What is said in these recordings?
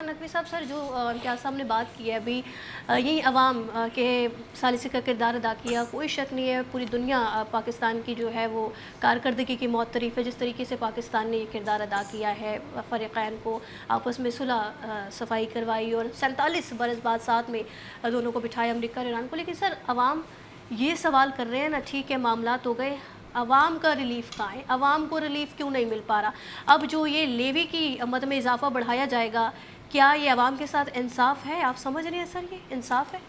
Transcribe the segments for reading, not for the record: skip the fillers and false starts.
نقوی صاحب، سر جو امتیاز صاحب نے بات کی ہے ابھی، یہی عوام کے ثالثی کا کردار ادا کیا، کوئی شک نہیں ہے پوری دنیا پاکستان کی جو ہے وہ کارکردگی کی معترف ہے، جس طریقے سے پاکستان نے یہ کردار ادا کیا ہے، فریقین کو آپس میں صلح صفائی کروائی اور 47 برس بعد ساتھ میں دونوں کو بٹھایا، امریکہ اور ایران کو. لیکن سر عوام یہ سوال کر رہے ہیں نا، ٹھیک ہے معاملات ہو گئے، عوام کا ریلیف کہاں ہے؟ عوام کو ریلیف کیوں نہیں مل پا رہا؟ اب جو یہ لیوی کی مد میں اضافہ بڑھایا جائے گا، کیا یہ عوام کے ساتھ انصاف ہے؟ آپ سمجھ رہے ہیں سر یہ انصاف ہے؟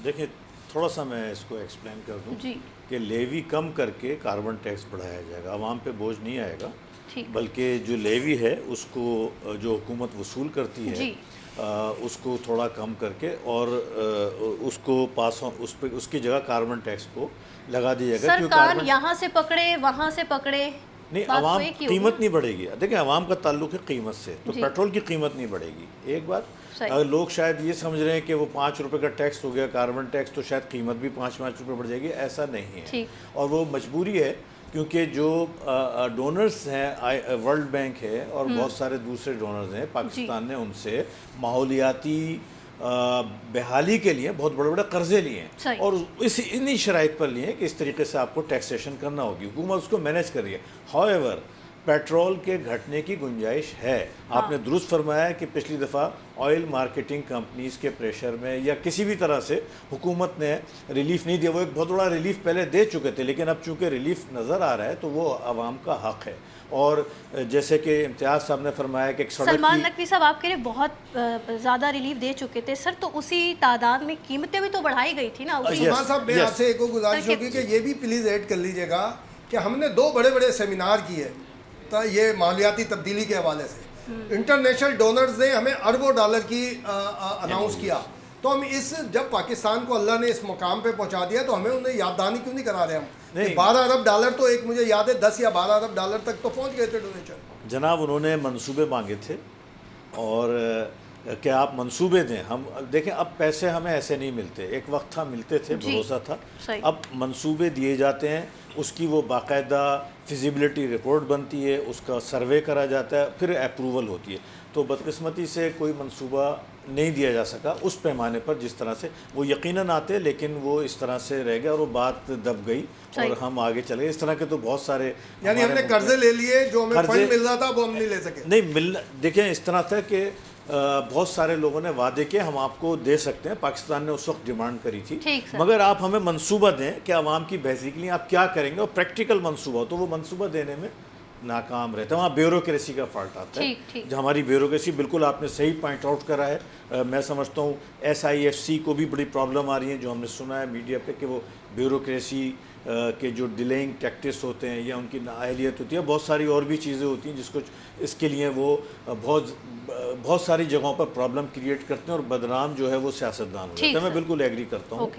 دیکھیں تھوڑا سا میں اس کو ایکسپلین کر دوں جی کہ لیوی کم کر کے کاربن ٹیکس بڑھایا جائے گا، عوام پہ بوجھ نہیں آئے گا، ٹھیک بلکہ جو لیوی ہے اس کو جو حکومت وصول کرتی ہے جی اس کو تھوڑا کم کر کے اور اس کو اس کی جگہ کاربن ٹیکس کو لگا دیا جائے گا. سر، کیوں کان کاربن یہاں سے پکڑے وہاں سے پکڑے، نہیں، بات تو عوام ایک ہی ہوگی قیمت نا. نہیں بڑھے گی. دیکھیں عوام کا تعلق ہے قیمت سے، تو جی پیٹرول کی قیمت نہیں بڑھے گی. ایک بات، صحیح. اگر لوگ شاید یہ سمجھ رہے ہیں کہ وہ 5 روپے کا ٹیکس ہو گیا کاربن ٹیکس تو شاید قیمت بھی 5 روپے بڑھ جائے گی، ایسا نہیں ہے. ٹھیک. اور وہ مجبوری ہے کیونکہ جو ڈونرز ہیں، ورلڈ بینک ہے اور بہت سارے دوسرے ڈونرز ہیں، پاکستان نے ان سے ماحولیاتی بحالی کے لیے بہت بڑے بڑے قرضے لیے ہیں، صحیح. اور انہی شرائط پر لیے ہیں کہ اس طریقے سے آپ کو ٹیکسیشن کرنا ہوگی. حکومت اس کو مینیج کر رہی ہے. ہاؤ پیٹرول کے گھٹنے کی گنجائش ہے. آپ نے درست فرمایا کہ پچھلی دفعہ آئل مارکیٹنگ کمپنیز کے پریشر میں یا کسی بھی طرح سے حکومت نے ریلیف نہیں دیا. وہ ایک بہت بڑا ریلیف پہلے دے چکے تھے، لیکن اب چونکہ ریلیف نظر آ رہا ہے تو وہ عوام کا حق ہے. اور جیسے کہ امتیاز صاحب نے فرمایا کہ ایک سڑک سلمان نقوی صاحب آپ کے لیے بہت زیادہ ریلیف دے چکے تھے سر، تو اسی تعداد میں قیمتیں بھی تو بڑھائی گئی تھی نا. سلمان صاحب میں آپ سے ایک گزارش ہوگی کہ یہ بھی پلیز ایڈ کر لیجئے گا کہ ہم نے 2 بڑے بڑے سیمینار کیے یہ ماحولیاتی تبدیلی کے حوالے سے. انٹرنیشنل ڈونرز نے ہمیں اربوں ڈالر کی اناؤنس کیا، تو ہم جب پاکستان کو اللہ نے اس مقام پہ پہنچا دیا تو ہمیں انہیں یاد دہانی کیوں نہیں کرا رہے ہم؟ 12 ارب ڈالر تو ایک مجھے یاد ہے 10 یا 12 ارب ڈالر تک تو پہنچ گئے تھے ڈونیشن. جناب انہوں نے منصوبے مانگے تھے اور کہ آپ منصوبے دیں. ہم دیکھیں اب پیسے ہمیں ایسے نہیں ملتے، ایک وقت تھا ملتے تھے، بھروسہ تھا. اب منصوبے دیے جاتے ہیں، اس کی وہ باقاعدہ فیزیبلٹی رپورٹ بنتی ہے، اس کا سروے کرا جاتا ہے، پھر اپروول ہوتی ہے. تو بدقسمتی سے کوئی منصوبہ نہیں دیا جا سکا اس پیمانے پر جس طرح سے وہ یقیناً آتے، لیکن وہ اس طرح سے رہ گیا اور وہ بات دب گئی اور ہم آگے چلے گئے. اس طرح کے تو بہت سارے، یعنی ہم نے قرضے لے لیے، جو ہمیں فنڈ مل رہا تھا وہ ہم نہیں لے سکے. نہیں دیکھیں اس طرح تھا کہ بہت سارے لوگوں نے وعدے کیے ہم آپ کو دے سکتے ہیں. پاکستان نے اس وقت ڈیمانڈ کری تھی، مگر آپ ہمیں منصوبہ دیں کہ عوام کی بحثی کے لیے آپ کیا کریں گے، اور پریکٹیکل منصوبہ ہو. تو وہ منصوبہ دینے میں ناکام رہتا ہے. وہاں بیوروکریسی کا فالٹ آتا ہے. جو ہماری بیوروکریسی، بالکل آپ نے صحیح پوائنٹ آؤٹ کرا ہے. میں سمجھتا ہوں SIFC کو بھی بڑی پرابلم آ رہی ہیں، جو ہم نے سنا ہے میڈیا پہ کہ وہ بیوروکریسی کے جو ڈیلینگ ٹیکٹس ہوتے ہیں یا ان کی نااہلیت ہوتی ہے، بہت ساری اور بھی چیزیں ہوتی ہیں جس کو اس کے لیے وہ بہت ساری جگہوں پر پرابلم کریٹ کرتے ہیں اور بدنام جو ہے وہ سیاستدان ہو جاتا ہے. میں بالکل ایگری کرتا ہوں.